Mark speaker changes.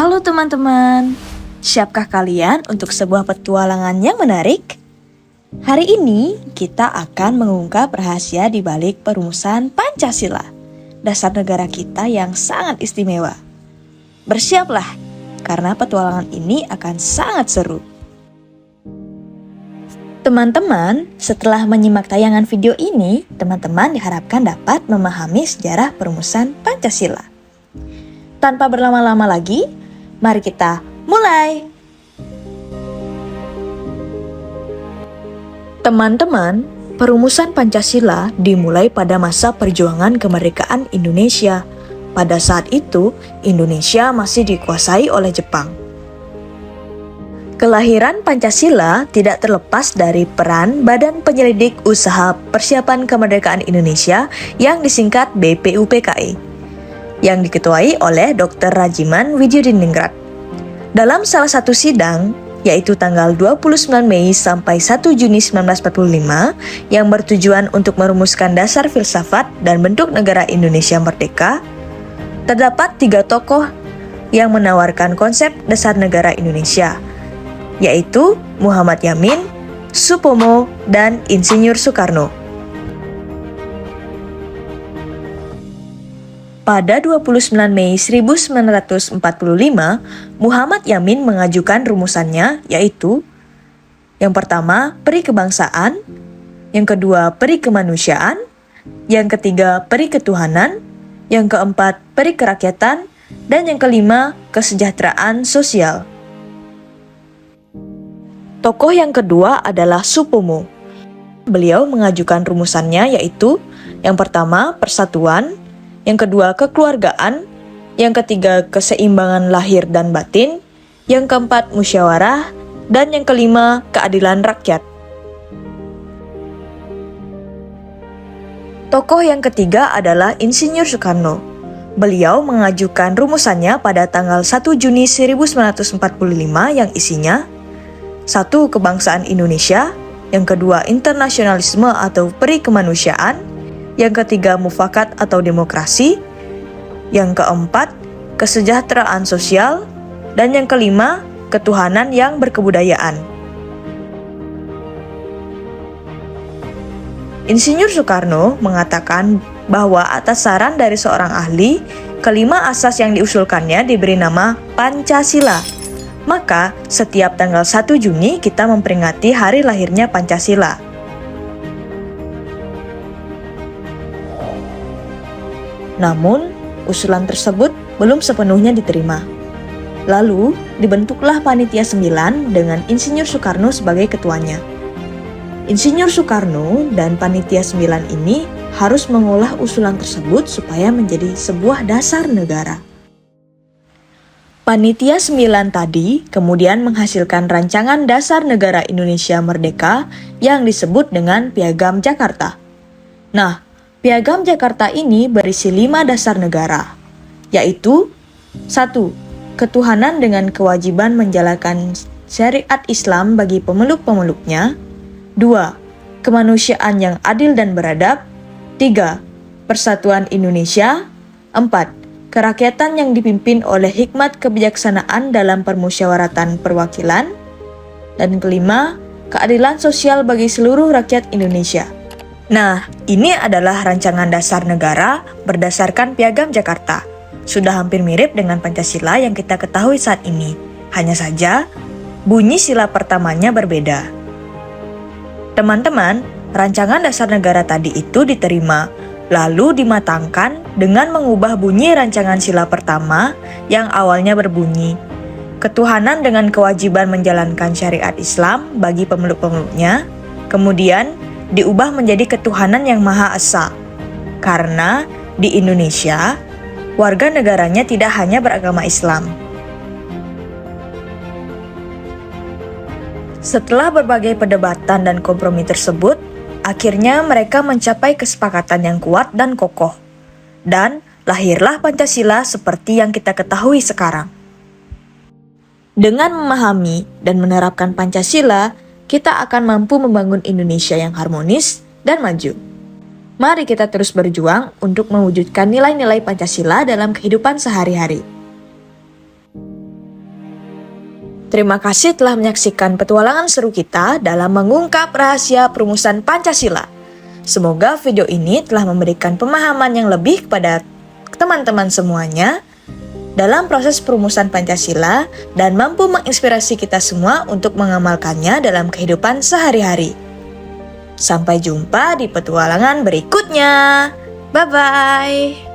Speaker 1: Halo teman-teman, siapkah kalian untuk sebuah petualangan yang menarik? Hari ini kita akan mengungkap rahasia di balik perumusan Pancasila, dasar negara kita yang sangat istimewa. Bersiaplah, karena petualangan ini akan sangat seru. Teman-teman, setelah menyimak tayangan video ini, teman-teman diharapkan dapat memahami sejarah perumusan Pancasila. Tanpa berlama-lama lagi, mari kita mulai! Teman-teman, perumusan Pancasila dimulai pada masa perjuangan kemerdekaan Indonesia. Pada saat itu, Indonesia masih dikuasai oleh Jepang. Kelahiran Pancasila tidak terlepas dari peran Badan Penyelidik Usaha Persiapan Kemerdekaan Indonesia yang disingkat BPUPKI, yang diketuai oleh Dr. Rajiman Widyadiningrat. Dalam salah satu sidang, yaitu tanggal 29 Mei sampai 1 Juni 1945, yang bertujuan untuk merumuskan dasar filsafat dan bentuk negara Indonesia merdeka, terdapat 3 tokoh yang menawarkan konsep dasar negara Indonesia, yaitu Muhammad Yamin, Supomo, dan Insinyur Soekarno. Pada 29 Mei 1945, Muhammad Yamin mengajukan rumusannya, yaitu yang pertama, peri kebangsaan, yang kedua, peri kemanusiaan, yang ketiga, peri ketuhanan, yang keempat, peri kerakyatan, dan yang kelima, kesejahteraan sosial. Tokoh yang kedua adalah Supomo. Beliau mengajukan rumusannya, yaitu yang pertama, persatuan, yang kedua kekeluargaan, yang ketiga keseimbangan lahir dan batin, yang keempat musyawarah, dan yang kelima keadilan rakyat. Tokoh yang ketiga adalah Insinyur Soekarno. Beliau mengajukan rumusannya pada tanggal 1 Juni 1945 yang isinya 1. Kebangsaan Indonesia, yang kedua internasionalisme atau peri kemanusiaan, yang ketiga mufakat atau demokrasi, yang keempat kesejahteraan sosial, dan yang kelima ketuhanan yang berkebudayaan. Insinyur Soekarno mengatakan bahwa atas saran dari seorang ahli, kelima asas yang diusulkannya diberi nama Pancasila. Maka setiap tanggal 1 Juni kita memperingati hari lahirnya Pancasila. Namun, usulan tersebut belum sepenuhnya diterima. Lalu, dibentuklah Panitia 9 dengan Insinyur Soekarno sebagai ketuanya. Insinyur Soekarno dan Panitia 9 ini harus mengolah usulan tersebut supaya menjadi sebuah dasar negara. Panitia 9 tadi kemudian menghasilkan rancangan dasar negara Indonesia Merdeka yang disebut dengan Piagam Jakarta. Nah, Piagam Jakarta ini berisi 5 dasar negara, yaitu 1. Ketuhanan dengan kewajiban menjalankan syariat Islam bagi pemeluk-pemeluknya. 2. Kemanusiaan yang adil dan beradab. 3. Persatuan Indonesia. 4. Kerakyatan yang dipimpin oleh hikmat kebijaksanaan dalam permusyawaratan perwakilan. Dan kelima, keadilan sosial bagi seluruh rakyat Indonesia. Nah, ini adalah rancangan dasar negara berdasarkan Piagam Jakarta. Sudah hampir mirip dengan Pancasila yang kita ketahui saat ini. Hanya saja, bunyi sila pertamanya berbeda. Teman-teman, rancangan dasar negara tadi itu diterima, lalu dimatangkan dengan mengubah bunyi rancangan sila pertama yang awalnya berbunyi, ketuhanan dengan kewajiban menjalankan syariat Islam bagi pemeluk-pemeluknya, kemudian diubah menjadi ketuhanan yang Maha Esa. Karena di Indonesia, warga negaranya tidak hanya beragama Islam. Setelah berbagai perdebatan dan kompromi tersebut, akhirnya mereka mencapai kesepakatan yang kuat dan kokoh. Dan lahirlah Pancasila seperti yang kita ketahui sekarang. Dengan memahami dan menerapkan Pancasila, kita akan mampu membangun Indonesia yang harmonis dan maju. Mari kita terus berjuang untuk mewujudkan nilai-nilai Pancasila dalam kehidupan sehari-hari. Terima kasih telah menyaksikan petualangan seru kita dalam mengungkap rahasia perumusan Pancasila. Semoga video ini telah memberikan pemahaman yang lebih kepada teman-teman semuanya dalam proses perumusan Pancasila dan mampu menginspirasi kita semua untuk mengamalkannya dalam kehidupan sehari-hari. Sampai jumpa di petualangan berikutnya. Bye-bye.